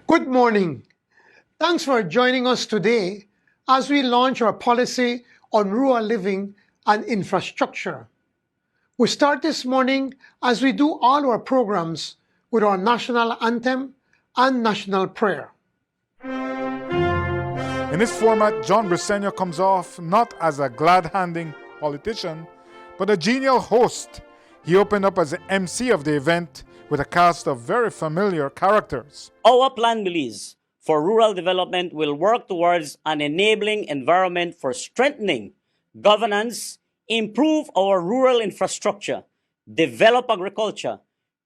Good morning. Thanks for joining us today as we launch our policy on rural living and infrastructure. We start this morning, as we do all our programs, with our national anthem and national prayer. In this format, John Briceño comes off not as a glad-handing politician, but a genial host. He opened up as the MC of the event with a cast of very familiar characters. Our plan, Belize, for rural development will work towards an enabling environment for strengthening governance, improve our rural infrastructure, develop agriculture,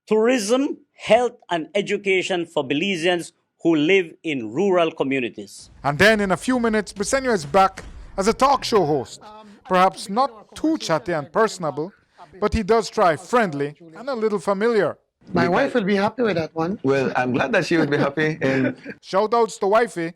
tourism, health, and education for Belizeans who live in rural communities. And then in a few minutes, Briceño is back as a talk show host. Perhaps not too chatty and personable, but he does try friendly and a little familiar. My wife will be happy with that one. Well, I'm glad that she would be happy. And Shout outs to wifey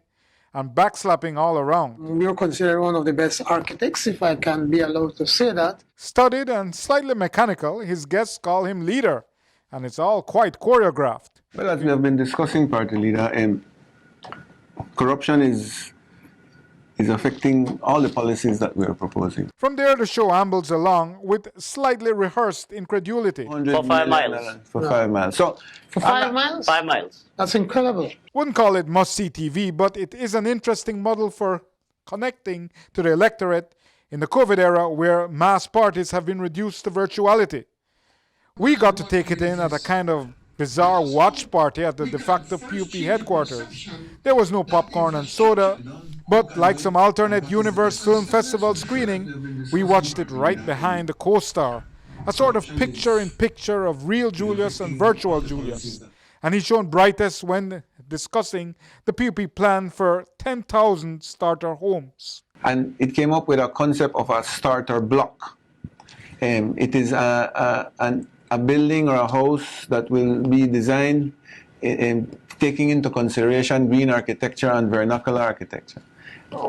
and backslapping all around. You're considered one of the best architects, if I can be allowed to say that. Studied and slightly mechanical, his guests call him leader, and it's all quite choreographed. well, as we have been discussing, Party Leader, corruption is affecting all the policies that we are proposing. From there, the show ambles along with slightly rehearsed incredulity. For 5 miles. For 5 miles. So, For 5 miles? 5 miles. That's incredible. Wouldn't call it must-see TV, but it is an interesting model for connecting to the electorate in the COVID era where mass parties have been reduced to virtuality. We got to take it in at a kind of bizarre watch party at the de facto PUP headquarters. There was no popcorn and soda, but like some alternate universe film festival screening, we watched it right behind the co-star, a sort of picture-in-picture of real Julius and virtual Julius. And he shone brightest when discussing the PUP plan for 10,000 starter homes. and it came up with a concept of a starter block. It is a building or a house that will be designed taking into consideration green architecture and vernacular architecture.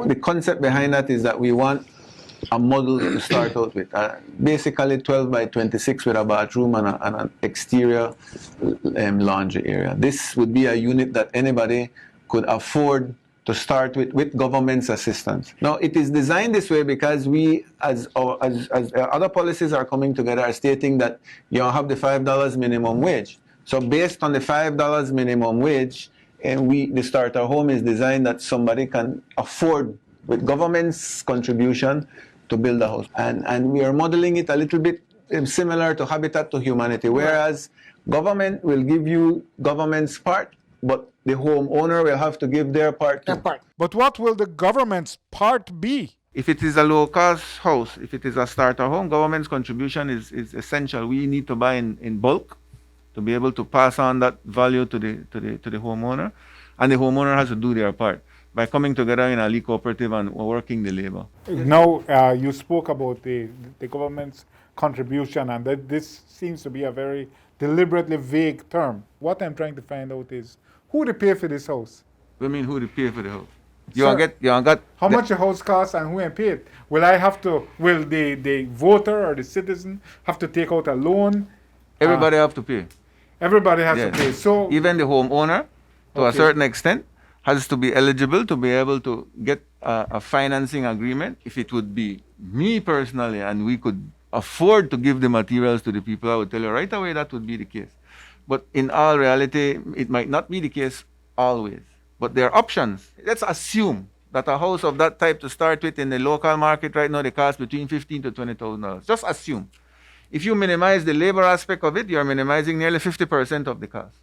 The concept behind that is that we want a model to start out with, basically 12 by 26 with a bathroom and an exterior laundry area. This would be a unit that anybody could afford to start with government's assistance. Now, it is designed this way because we, as other policies are coming together, are stating that you have the $5 minimum wage. So based on the $5 minimum wage, the starter home is designed that somebody can afford, with government's contribution, to build a house. And we are modeling it a little bit similar to Habitat to Humanity, whereas government will give you government's part, but the homeowner will have to give their part too. But what will the government's part be? If it is a low-cost house, if it is a starter home, government's contribution is essential. We need to buy in bulk to be able to pass on that value to the homeowner, and the homeowner has to do their part by coming together in a cooperative and working the labor. Now, you spoke about the government's contribution, and that this seems to be a very deliberately vague term. What I'm trying to find out is, who to pay for this house? I mean, who to pay for the house? How much the house costs and who will pay it? Will the voter or the citizen have to take out a loan? Everybody have to pay. Everybody has to pay. So even the homeowner, to a certain extent, has to be eligible to be able to get a financing agreement. If it would be me personally and we could afford to give the materials to the people, I would tell you right away that would be the case. But in all reality, it might not be the case always. But there are options. Let's assume that a house of that type to start with in the local market right now, they cost between $15,000 to $20,000. Just assume. If you minimize the labor aspect of it, you're minimizing nearly 50% of the cost.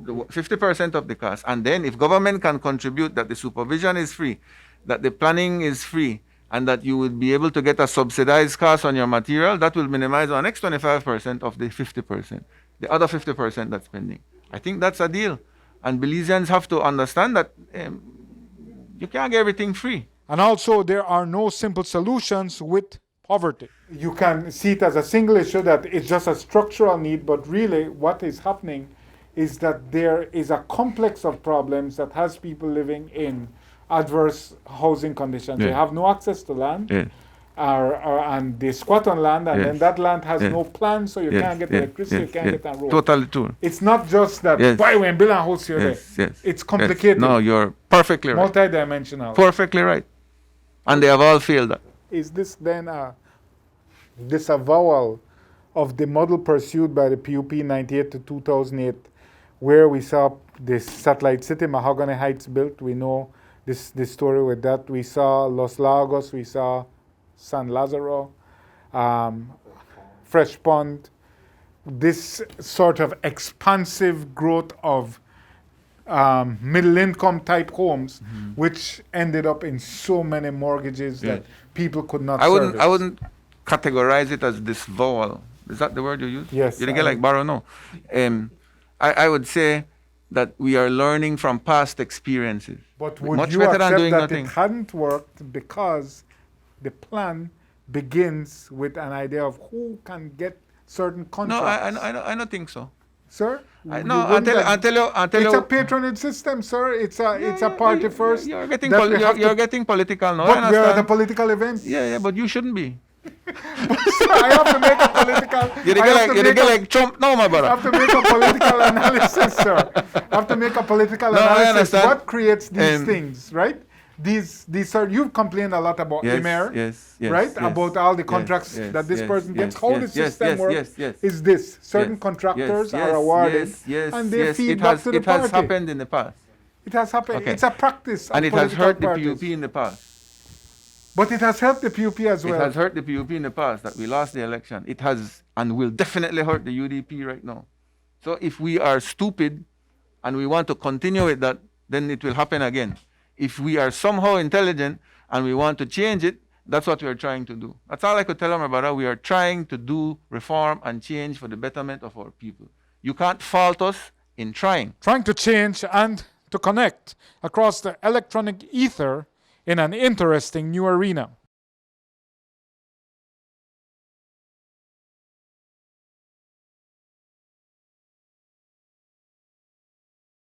50% of the cost. And then if government can contribute that the supervision is free, that the planning is free, and that you would be able to get a subsidized cost on your material, that will minimize the next 25% of the 50%, the other 50% that's pending. I think that's a deal. And Belizeans have to understand that you can't get everything free. And also, there are no simple solutions with poverty. You can see it as a single issue that it's just a structural need, but really what is happening is that there is a complex of problems that has people living in adverse housing conditions. Yeah. They have no access to land. Yeah. and they squat on land, and then Yes. that land has Yes. no plan, so you Yes, can't get yes, electricity, you yes, can't yes. get a road. Totally true. It's not just that, Yes. why when build a house here, Yes, there. yes. It's yes. complicated, No, you're perfectly right. multidimensional. Perfectly right. And they have all failed that. Is this then a disavowal of the model pursued by the PUP 98 to 2008, where we saw this satellite city, Mahogany Heights, built? We know this story with that. We saw Los Lagos, we saw San Lazaro, Fresh Pond, this sort of expansive growth of middle income type homes, which ended up in so many mortgages that people could not I service. wouldn't categorize it as disavowal. Is that the word you use? Yes, You didn't get like borrow? No. I would say that we are learning from past experiences. But would Much you better than accept doing that nothing. it hadn't worked because the plan begins with an idea of who can get certain No, contracts? I don't think so. Sir? No, I'll tell you. It's a patronage system, sir. It's a party first. You're getting, that we have you're to- getting political now. I But we're at a understand. political event. Yeah, but you shouldn't be. I have to make a political. You I get like Trump now, my I brother. have to make a political analysis, sir. I have to make a political No, I analysis. understand. What creates these Um, things, right? These are, you've complained a lot about Yes, Emer, yes, yes, right? yes, about all the yes, contracts yes, that this yes, person gets. yes, How yes, the yes, system yes, works yes, yes. is this: certain Yes, contractors yes, are awarded, yes, yes, and they yes. feed It back has, to the it party. has happened in the past. It has happened. Okay. It's a practice, of And it has political hurt the parties. PUP in the past. But it has helped the PUP as well. It has hurt the PUP in the past that we lost the election. It has and will definitely hurt the UDP right now. So if we are stupid and we want to continue with that, then it will happen again. If we are somehow intelligent and we want to change it, that's what we are trying to do. That's all I could tell my brother. We are trying to do reform and change for the betterment of our people. You can't fault us in trying. Trying to change and to connect across the electronic ether in an interesting new arena.